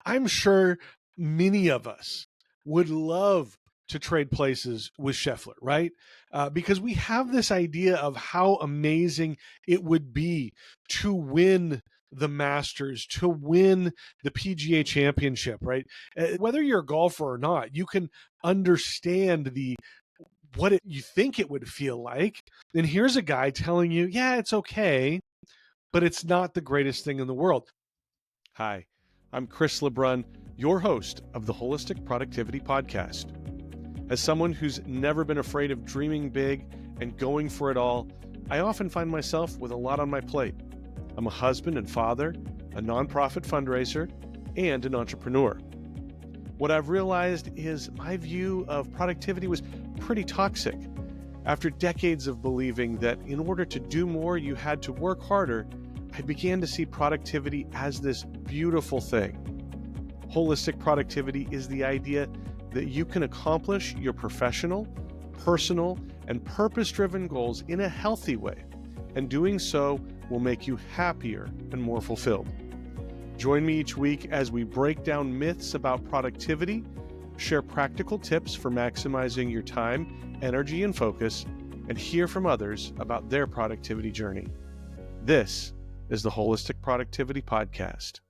I'm sure many of us would love to trade places with Scheffler, right? Because we have this idea of how amazing it would be to win the Masters, to win the PGA Championship, right? Whether you're a golfer or not, you can understand you think it would feel like. And here's a guy telling you, yeah, it's okay, but it's not the greatest thing in the world. Hi, I'm Chris LeBrun, your host of the Wholistic Productivity Podcast. As someone who's never been afraid of dreaming big and going for it all, I often find myself with a lot on my plate. I'm a husband and father, a nonprofit fundraiser, and an entrepreneur. What I've realized is my view of productivity was pretty toxic. After decades of believing that in order to do more, you had to work harder, I began to see productivity as this beautiful thing. Holistic productivity is the idea that you can accomplish your professional, personal, and purpose-driven goals in a healthy way, and doing so will make you happier and more fulfilled. Join me each week as we break down myths about productivity, share practical tips for maximizing your time, energy, and focus, and hear from others about their productivity journey. This is the Wholistic Productivity Podcast.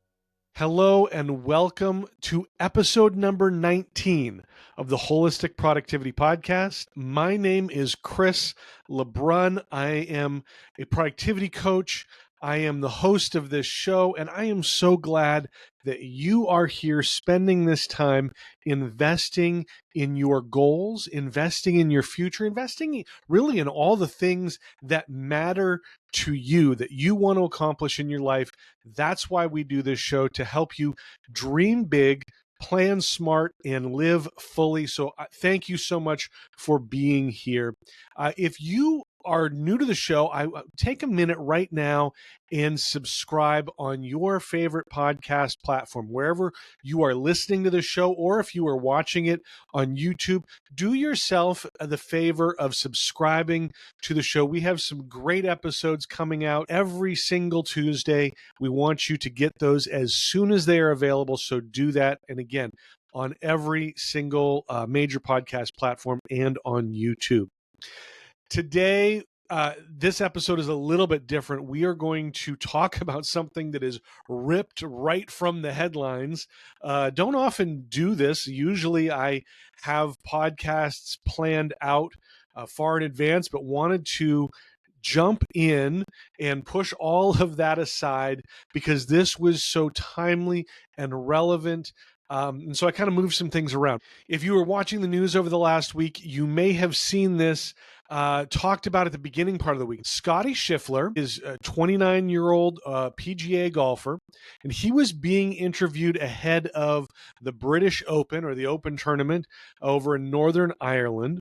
Hello and welcome to episode number 19 of the Wholistic Productivity Podcast. My name is Chris LeBrun. I am a productivity coach. I am the host of this show, and I am so glad that you are here spending this time investing in your goals, investing in your future, investing really in all the things that matter to you, that you want to accomplish in your life. That's why we do this show, to help you dream big, plan smart, and live fully. So thank you so much for being here. If you are new to the show, I take a minute right now and subscribe on your favorite podcast platform, wherever you are listening to the show, or if you are watching it on YouTube, do yourself the favor of subscribing to the show. We have some great episodes coming out every single Tuesday. We want you to get those as soon as they are available, so do that. And again, on every single major podcast platform and on YouTube. Today, this episode is a little bit different. We are going to talk about something that is ripped right from the headlines. Don't often do this. Usually I have podcasts planned out far in advance, but wanted to jump in and push all of that aside because this was so timely and relevant. And so I kind of moved some things around. If you were watching the news over the last week, you may have seen this talked about at the beginning part of the week. Scottie Scheffler is a 29-year-old PGA golfer, and he was being interviewed ahead of the British Open, or the Open tournament, over in Northern Ireland.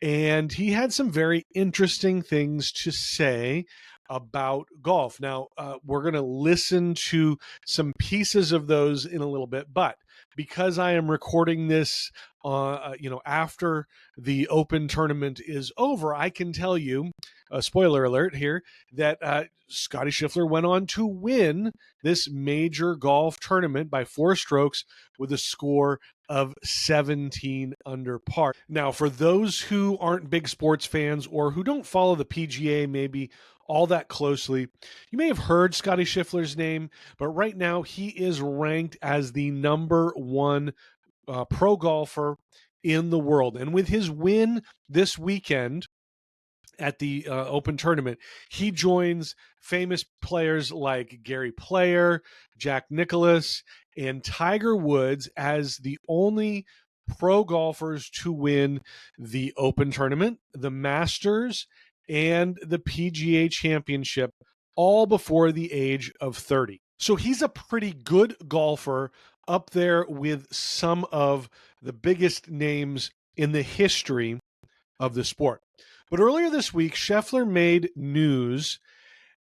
And he had some very interesting things to say about golf. Now, we're going to listen to some pieces of those in a little bit, but because I am recording this, after the Open tournament is over, I can tell you, spoiler alert here, that Scottie Scheffler went on to win this major golf tournament by 4 strokes with a score of 17 under par. Now, for those who aren't big sports fans or who don't follow the PGA maybe all that closely, you may have heard Scottie Scheffler's name, but right now he is ranked as the number 1 pro golfer in the world. And with his win this weekend at the Open tournament, he joins famous players like Gary Player, Jack Nicklaus, and Tiger Woods as the only pro golfers to win the Open tournament, the Masters, and the PGA Championship, all before the age of 30. So he's a pretty good golfer, up there with some of the biggest names in the history of the sport. But earlier this week, Scheffler made news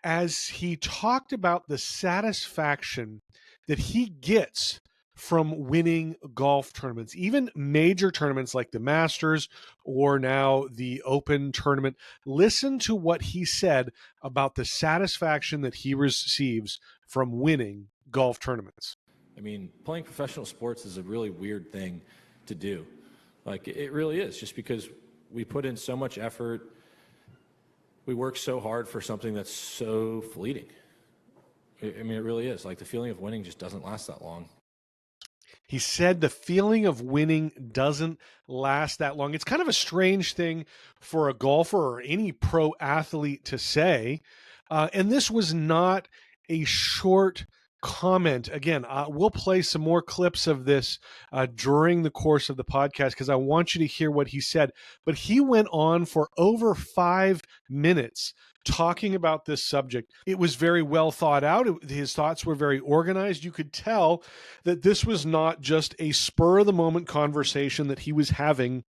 as he talked about the satisfaction that he gets from winning golf tournaments, even major tournaments like the Masters or now the Open tournament. Listen to what he said about the satisfaction that he receives from winning golf tournaments. I mean, playing professional sports is a really weird thing to do. Like, it really is, just because we put in so much effort. We work so hard for something that's so fleeting. I mean, it really is. Like, the feeling of winning just doesn't last that long. He said the feeling of winning doesn't last that long. It's kind of a strange thing for a golfer or any pro athlete to say. And this was not a short comment. Again, we'll play some more clips of this during the course of the podcast because I want you to hear what he said. But he went on for over 5 minutes talking about this subject. It was very well thought out. His thoughts were very organized. You could tell that this was not just a spur of the moment conversation that he was having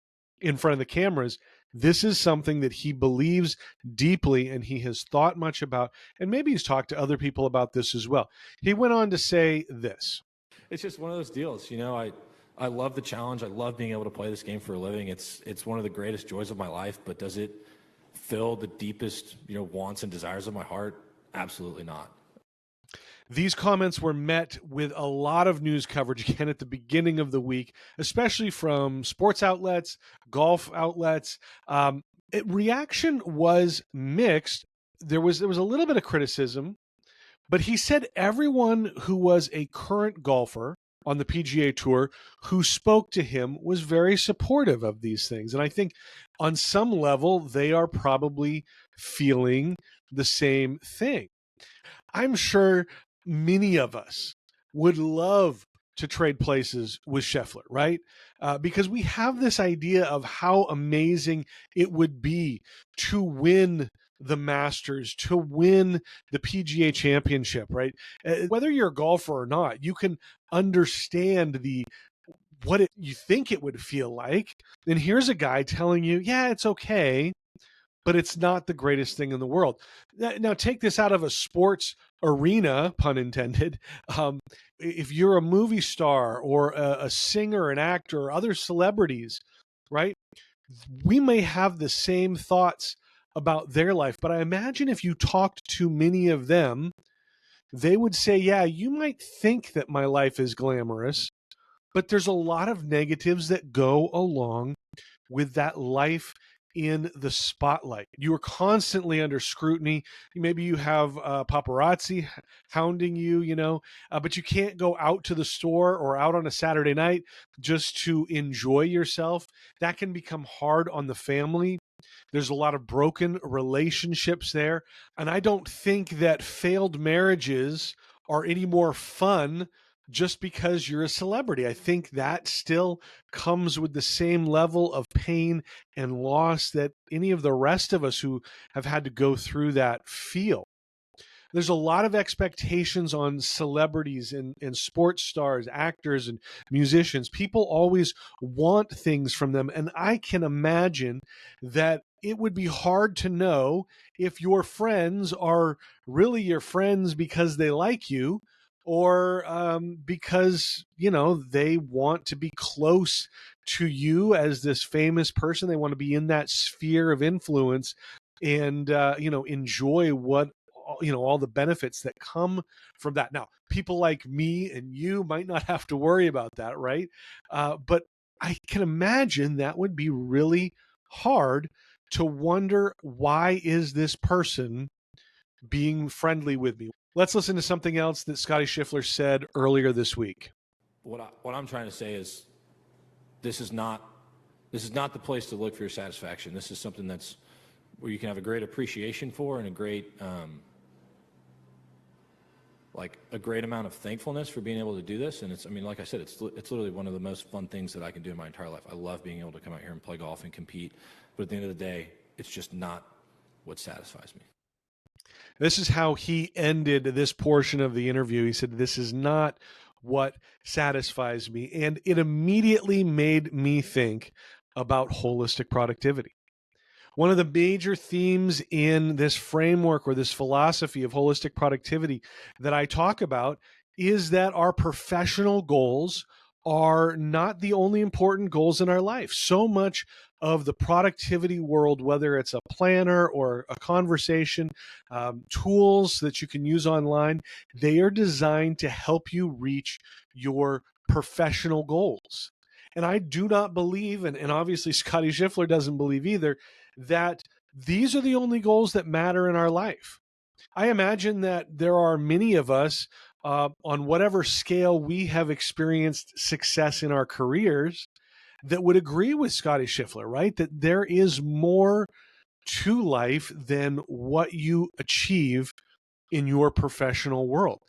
in front of the cameras. This is something that he believes deeply and he has thought much about, and maybe he's talked to other people about this as well. He went on to say this. It's just one of those deals. I love the challenge. I love being able to play this game for a living. It's one of the greatest joys of my life, but does it fill the deepest, wants and desires of my heart? Absolutely not. These comments were met with a lot of news coverage again at the beginning of the week, especially from sports outlets, golf outlets. Reaction was mixed. There was a little bit of criticism, but he said everyone who was a current golfer on the PGA Tour who spoke to him was very supportive of these things. And I think on some level, they are probably feeling the same thing. I'm sure many of us would love to trade places with Scheffler, right? Because we have this idea of how amazing it would be to win the Masters, to win the PGA Championship, right? Whether you're a golfer or not, you can understand you think it would feel like. And here's a guy telling you, yeah, it's okay, but it's not the greatest thing in the world. Now, take this out of a sports arena, pun intended. If you're a movie star or a singer, an actor, or other celebrities, right? We may have the same thoughts about their life, but I imagine if you talked to many of them, they would say, yeah, you might think that my life is glamorous, but there's a lot of negatives that go along with that life in the spotlight. You are constantly under scrutiny. Maybe you have paparazzi hounding you, but you can't go out to the store or out on a Saturday night just to enjoy yourself. That can become hard on the family. There's a lot of broken relationships there. And I don't think that failed marriages are any more fun just because you're a celebrity. I think that still comes with the same level of pain and loss that any of the rest of us who have had to go through that feel. There's a lot of expectations on celebrities and sports stars, actors, and musicians. People always want things from them. And I can imagine that it would be hard to know if your friends are really your friends because they like you or because, they want to be close to you as this famous person. They want to be in that sphere of influence and, enjoy all the benefits that come from that. Now, people like me and you might not have to worry about that, right? But I can imagine that would be really hard to wonder, why is this person being friendly with me? Let's listen to something else that Scottie Scheffler said earlier this week. What I'm trying to say is this is not the place to look for your satisfaction. This is something that's where you can have a great appreciation for and a great a great amount of thankfulness for being able to do this. And like I said, it's literally one of the most fun things that I can do in my entire life. I love being able to come out here and play golf and compete. But at the end of the day, it's just not what satisfies me. This is how he ended this portion of the interview. He said, this is not what satisfies me. And it immediately made me think about holistic productivity. One of the major themes in this framework or this philosophy of holistic productivity that I talk about is that our professional goals are not the only important goals in our life. So much of the productivity world, whether it's a planner or a conversation, tools that you can use online, they are designed to help you reach your professional goals. And I do not believe, and obviously Scottie Scheffler doesn't believe either, that these are the only goals that matter in our life. I imagine that there are many of us on whatever scale we have experienced success in our careers that would agree with Scottie Scheffler, right? That there is more to life than what you achieve in your professional world.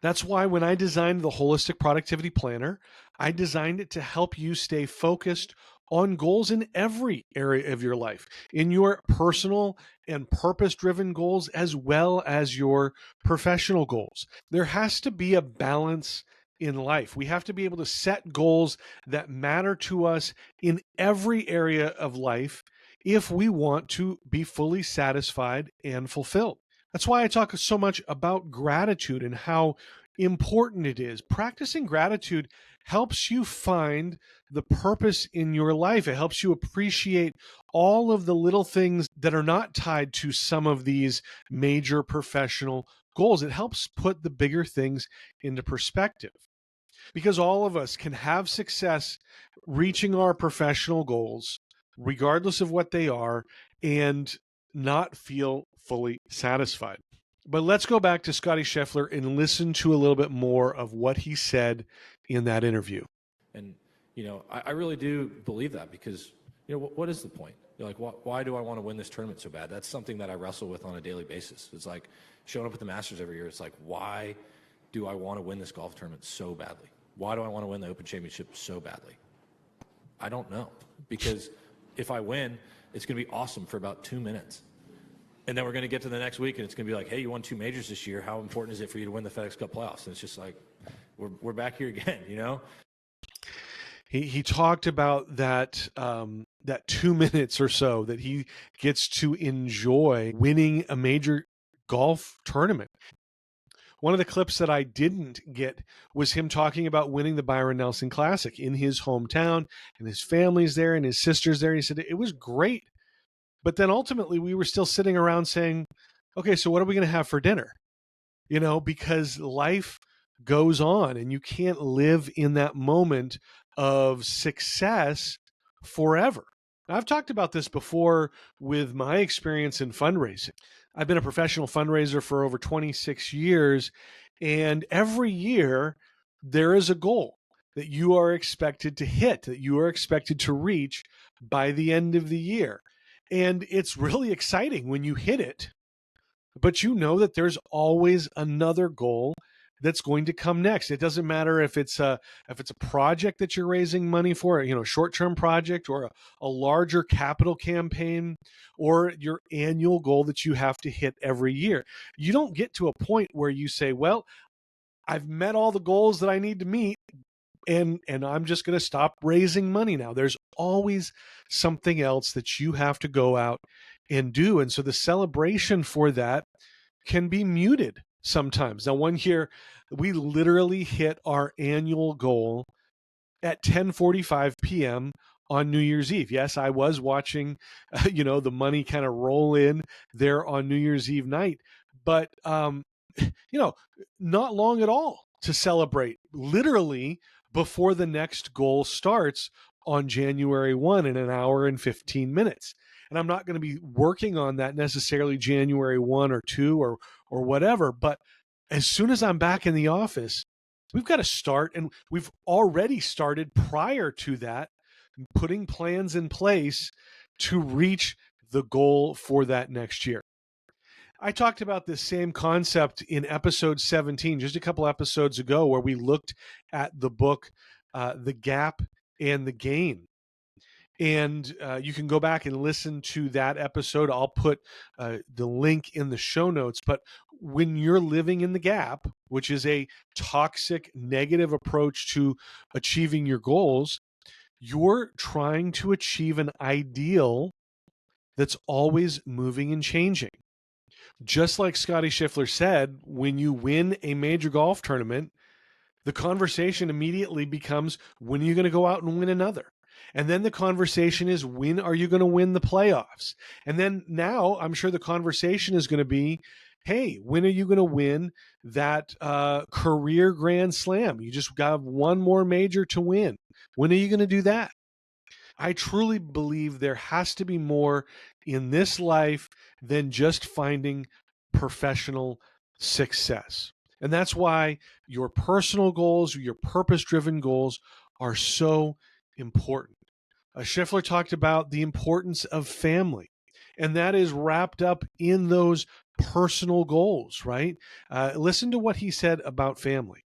That's why when I designed the Holistic Productivity Planner, I designed it to help you stay focused on goals in every area of your life, in your personal and purpose-driven goals, as well as your professional goals. There has to be a balance in life. We have to be able to set goals that matter to us in every area of life if we want to be fully satisfied and fulfilled. That's why I talk so much about gratitude and how important it is. Practicing gratitude helps you find the purpose in your life. It helps you appreciate all of the little things that are not tied to some of these major professional goals. It helps put the bigger things into perspective, because all of us can have success reaching our professional goals, regardless of what they are, and not feel fully satisfied. But let's go back to Scottie Scheffler and listen to a little bit more of what he said in that interview. And, I really do believe that because, what is the point? You're like, why do I want to win this tournament so bad? That's something that I wrestle with on a daily basis. It's like showing up at the Masters every year. It's like, why do I want to win this golf tournament so badly? Why do I want to win the Open Championship so badly? I don't know. Because if I win, it's going to be awesome for about 2 minutes. And then we're going to get to the next week, and it's going to be like, hey, you won 2 majors this year. How important is it for you to win the FedEx Cup playoffs? And it's just like, we're back here again, He talked about that 2 minutes or so that he gets to enjoy winning a major golf tournament. One of the clips that I didn't get was him talking about winning the Byron Nelson Classic in his hometown, and his family's there and his sister's there. He said it was great. But then ultimately we were still sitting around saying, okay, so what are we going to have for dinner? Because life goes on and you can't live in that moment of success forever. I've talked about this before with my experience in fundraising. I've been a professional fundraiser for over 26 years, and every year there is a goal that you are expected to hit, that you are expected to reach by the end of the year. And it's really exciting when you hit it, but you know that there's always another goal that's going to come next. It doesn't matter if it's a project that you're raising money for, a short-term project, or a larger capital campaign, or your annual goal that you have to hit every year. You don't get to a point where you say, well, I've met all the goals that I need to meet, and I'm just going to stop raising money now. There's always something else that you have to go out and do. And so the celebration for that can be muted sometimes. Now, one year we literally hit our annual goal at 10:45 p.m. on New Year's Eve. Yes, I was watching, the money kind of roll in there on New Year's Eve night, but not long at all to celebrate. Literally before the next goal starts on January 1 in an hour and 15 minutes. And I'm not going to be working on that necessarily January 1 or 2 or whatever, but as soon as I'm back in the office, we've got to start, and we've already started prior to that, putting plans in place to reach the goal for that next year. I talked about this same concept in episode 17, just a couple episodes ago, where we looked at the book, The Gap and the Gain. And you can go back and listen to that episode. I'll put the link in the show notes. But when you're living in the gap, which is a toxic, negative approach to achieving your goals, you're trying to achieve an ideal that's always moving and changing. Just like Scottie Scheffler said, when you win a major golf tournament, The conversation immediately becomes, when are you going to go out and win another? And then the conversation is, when are you going to win the playoffs? And then now I'm sure the conversation is going to be, hey, when are you going to win that career grand slam? You just got one more major to win. When are you going to do that? I truly believe there has to be more in this life than just finding professional success. And that's why your personal goals, your purpose-driven goals are so important. Scheffler talked about the importance of family, and that is wrapped up in those personal goals, right? Listen to what he said about family.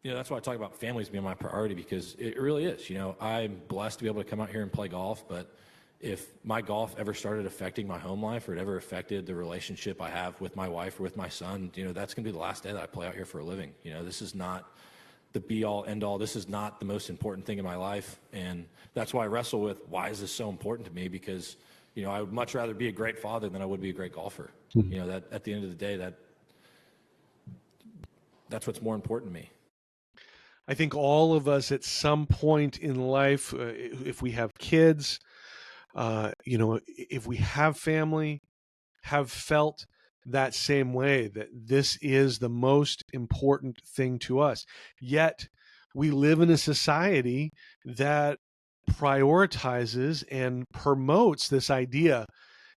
That's why I talk about families being my priority, because it really is. I'm blessed to be able to come out here and play golf, but if my golf ever started affecting my home life, or it ever affected the relationship I have with my wife or with my son, that's going to be the last day that I play out here for a living. This is not the be-all, end-all. This is not the most important thing in my life, and that's why I wrestle with, why is this so important to me? Because, I would much rather be a great father than I would be a great golfer. That at the end of the day, that's what's more important to me. I think all of us at some point in life, if we have kids, if we have family, have felt that same way, that this is the most important thing to us. Yet we live in a society that prioritizes and promotes this idea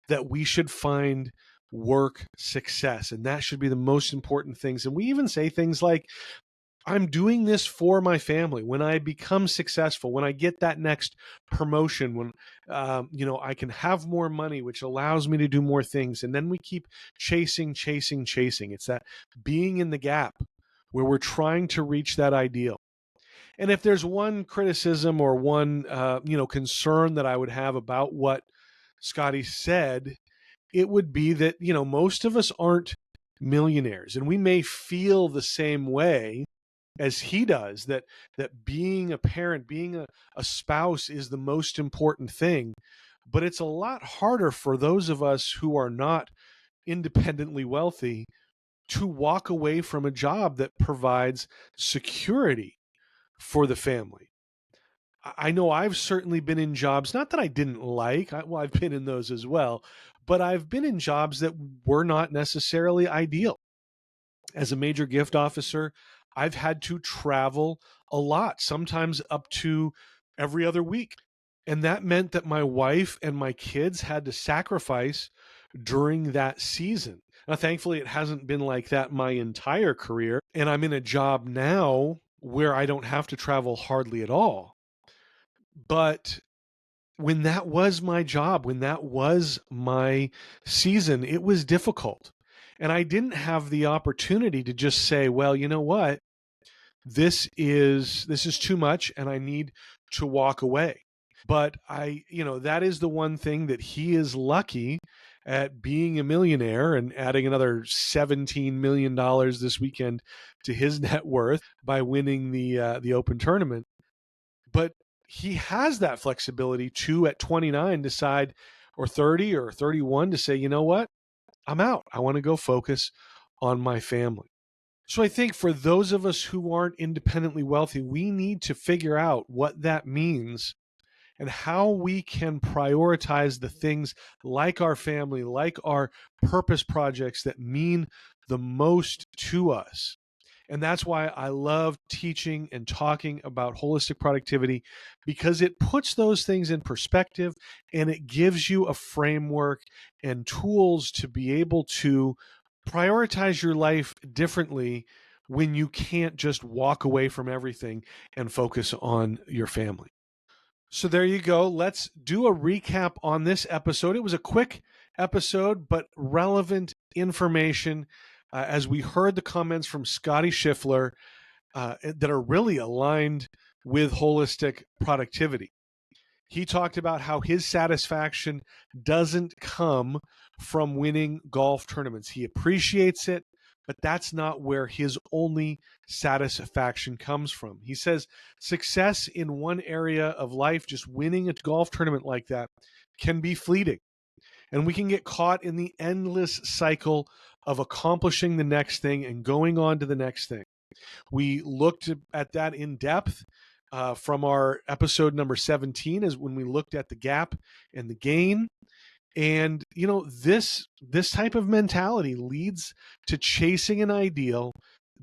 that we should find work success, and that should be the most important things. And we even say things like, I'm doing this for my family. When I become successful, when I get that next promotion, when I can have more money, which allows me to do more things. And then we keep chasing. It's that being in the gap where we're trying to reach that ideal. And if there's one criticism or one concern that I would have about what Scottie said, it would be that most of us aren't millionaires, and we may feel the same way as he does, that being a parent, being a spouse is the most important thing. But it's a lot harder for those of us who are not independently wealthy to walk away from a job that provides security for the family. I know I've certainly been in jobs, not that I didn't like, I've been in those as well, but I've been in jobs that were not necessarily ideal. As a major gift officer, I've had to travel a lot, sometimes up to every other week. And that meant that my wife and my kids had to sacrifice during that season. Now, thankfully, it hasn't been like that my entire career. And I'm in a job now where I don't have to travel hardly at all. But when that was my job, when that was my season, it was difficult. And I didn't have the opportunity to just say, well, you know what? This is too much and I need to walk away. But that is the one thing that he is lucky at, being a millionaire and adding another $17 million this weekend to his net worth by winning the Open tournament. But he has that flexibility to, at 29, decide, or 30 or 31, to say, you know what? I'm out. I want to go focus on my family. So I think for those of us who aren't independently wealthy, we need to figure out what that means and how we can prioritize the things like our family, like our purpose projects that mean the most to us. And that's why I love teaching and talking about holistic productivity, because it puts those things in perspective and it gives you a framework and tools to be able to prioritize your life differently when you can't just walk away from everything and focus on your family. So there you go. Let's do a recap on this episode. It was a quick episode, but relevant information. As we heard the comments from Scottie Scheffler that are really aligned with holistic productivity. He talked about how his satisfaction doesn't come from winning golf tournaments. He appreciates it, but that's not where his only satisfaction comes from. He says success in one area of life, just winning a golf tournament like that, can be fleeting. And we can get caught in the endless cycle of accomplishing the next thing and going on to the next thing. We looked at that in depth from our episode number 17, is when we looked at the gap and the gain. And this type of mentality leads to chasing an ideal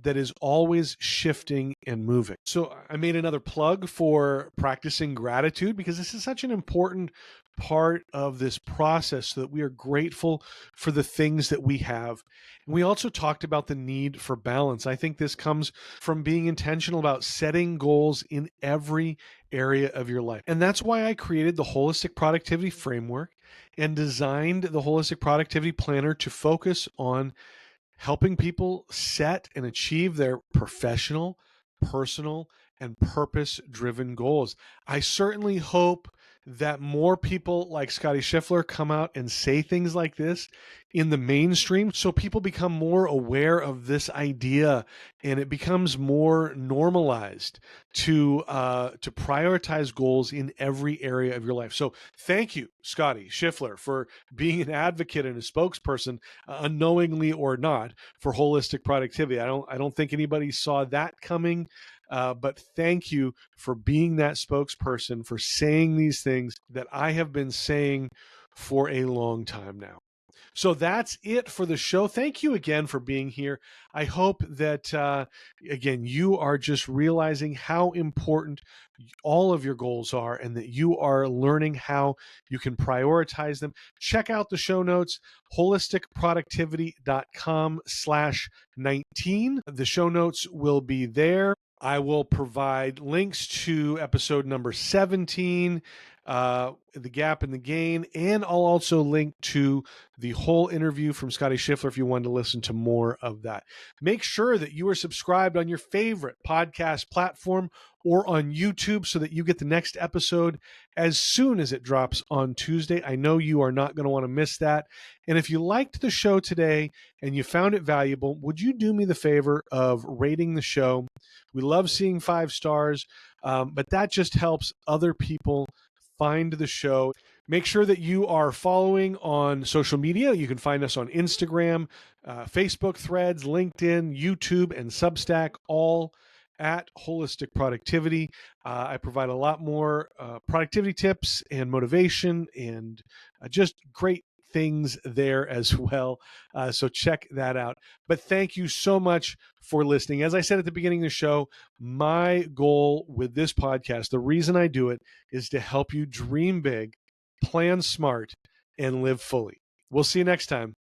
that is always shifting and moving. So I made another plug for practicing gratitude, because this is such an important part of this process, so that we are grateful for the things that we have. And we also talked about the need for balance. I think this comes from being intentional about setting goals in every area of your life. And that's why I created the Holistic Productivity Framework and designed the Holistic Productivity Planner to focus on helping people set and achieve their professional, personal, and purpose-driven goals. I certainly hope that more people like Scottie Scheffler come out and say things like this in the mainstream, so people become more aware of this idea and it becomes more normalized to prioritize goals in every area of your life. So thank you, Scottie Scheffler, for being an advocate and a spokesperson, unknowingly or not, for holistic productivity. I don't think anybody saw that coming. But thank you for being that spokesperson, for saying these things that I have been saying for a long time now. So that's it for the show. Thank you again for being here. I hope that, again, you are just realizing how important all of your goals are, and that you are learning how you can prioritize them. Check out the show notes, holisticproductivity.com/19. The show notes will be there. I will provide links to episode number 17, the gap and the gain, and I'll also link to the whole interview from Scottie Scheffler if you wanted to listen to more of that. Make sure that you are subscribed on your favorite podcast platform or on YouTube, so that you get the next episode as soon as it drops on Tuesday. I know you are not going to want to miss that. And if you liked the show today and you found it valuable, would you do me the favor of rating the show? We love seeing 5 stars, but that just helps other people find the show. Make sure that you are following on social media. You can find us on Instagram, Facebook, Threads, LinkedIn, YouTube, and Substack, all at Holistic Productivity. I provide a lot more productivity tips and motivation, and just great things there as well. So check that out. But thank you so much for listening. As I said at the beginning of the show, my goal with this podcast, the reason I do it, is to help you dream big, plan smart, and live fully. We'll see you next time.